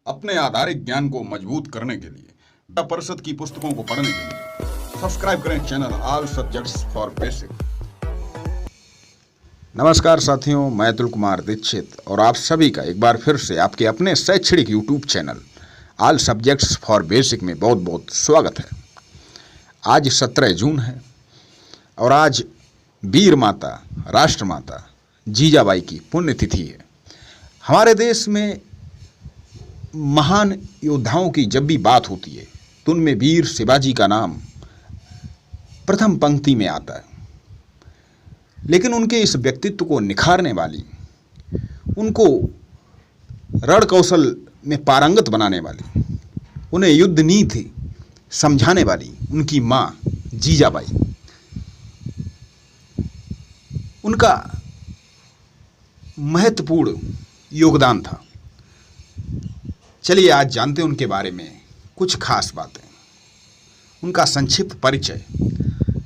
अपने आधारिक ज्ञान को मजबूत करने के लिए परिषद की पुस्तकों को पढ़ने के लिए सब्सक्राइब करें channel all subjects for basic. नमस्कार साथियों, मैं अतुल कुमार दीक्षित और आप सभी का एक बार फिर से आपके अपने शैक्षणिक YouTube channel all subjects for basic में बहुत बहुत स्वागत है। आज 17 जून है और आज वीर माता राष्ट्रमाता जीजाबाई की पुण्यतिथि है। हमारे देश में महान योद्धाओं की जब भी बात होती है तो उनमें वीर शिवाजी का नाम प्रथम पंक्ति में आता है। लेकिन उनके इस व्यक्तित्व को निखारने वाली, उनको रण कौशल में पारंगत बनाने वाली, उन्हें युद्ध नीति समझाने वाली उनकी मां जीजाबाई, उनका महत्वपूर्ण योगदान था। चलिए आज जानते हैं उनके बारे में कुछ खास बातें। उनका संक्षिप्त परिचय।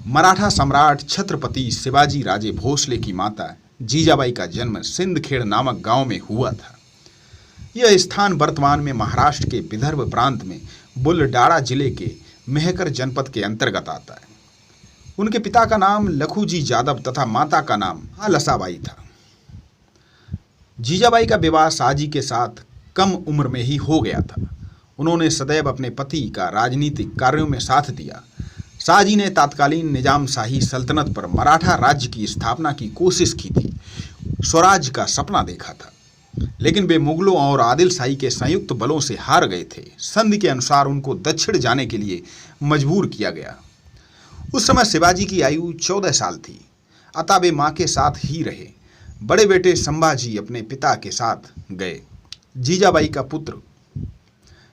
मराठा सम्राट छत्रपति शिवाजी राजे भोसले की माता जीजाबाई का जन्म सिंदखेड़ नामक गांव में हुआ था। यह स्थान वर्तमान में महाराष्ट्र के विदर्भ प्रांत में बुलडाड़ा जिले के मेहकर जनपद के अंतर्गत आता है। उनके पिता का नाम लखूजी जादव तथा माता का नाम लसाबाई था। जीजाबाई का विवाह शाहजी के साथ कम उम्र में ही हो गया था। उन्होंने सदैव अपने पति का राजनीतिक कार्यों में साथ दिया। शाहजी ने तत्कालीन निजाम शाही सल्तनत पर मराठा राज्य की स्थापना की कोशिश की थी, स्वराज का सपना देखा था, लेकिन वे मुगलों और आदिल शाही के संयुक्त बलों से हार गए थे। संधि के अनुसार उनको दक्षिण जाने के लिए मजबूर किया गया। उस समय शिवाजी की आयु 14 साल थी, अतः वे मां के साथ ही रहे। बड़े बेटे संभाजी अपने पिता के साथ गए। जीजाबाई का पुत्र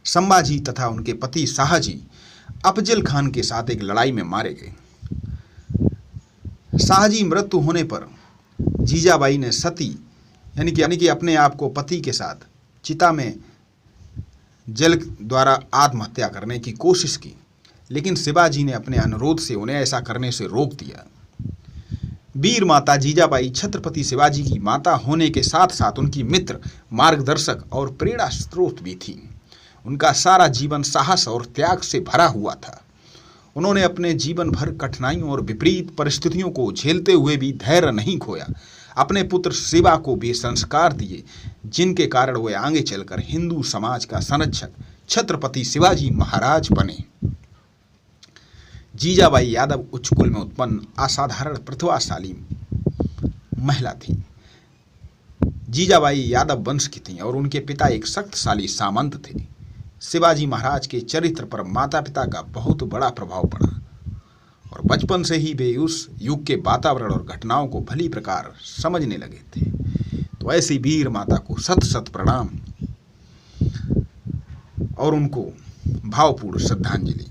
संभाजी तथा उनके पति शाहजी अफजल खान के साथ एक लड़ाई में मारे गए। शाहजी मृत्यु होने पर जीजाबाई ने सती यानी कि अपने आप को पति के साथ चिता में जल द्वारा आत्महत्या करने की कोशिश की, लेकिन शिवाजी ने अपने अनुरोध से उन्हें ऐसा करने से रोक दिया। वीर माता जीजाबाई छत्रपति शिवाजी की माता होने के साथ साथ उनकी मित्र, मार्गदर्शक और प्रेरणा स्रोत भी थी। उनका सारा जीवन साहस और त्याग से भरा हुआ था। उन्होंने अपने जीवन भर कठिनाइयों और विपरीत परिस्थितियों को झेलते हुए भी धैर्य नहीं खोया। अपने पुत्र शिवा को भी संस्कार दिए, जिनके कारण वे आगे चलकर हिंदू समाज का संरक्षक छत्रपति शिवाजी महाराज बने। जीजाबाई यादव उच्च कुल में उत्पन्न असाधारण प्रतिभाशाली महिला थी। जीजाबाई यादव वंश की थीं और उनके पिता एक शक्तिशाली सामंत थे। शिवाजी महाराज के चरित्र पर माता पिता का बहुत बड़ा प्रभाव पड़ा और बचपन से ही वे उस युग के वातावरण और घटनाओं को भली प्रकार समझने लगे थे। तो ऐसी वीर माता को शत शत प्रणाम और उनको भावपूर्ण श्रद्धांजलि।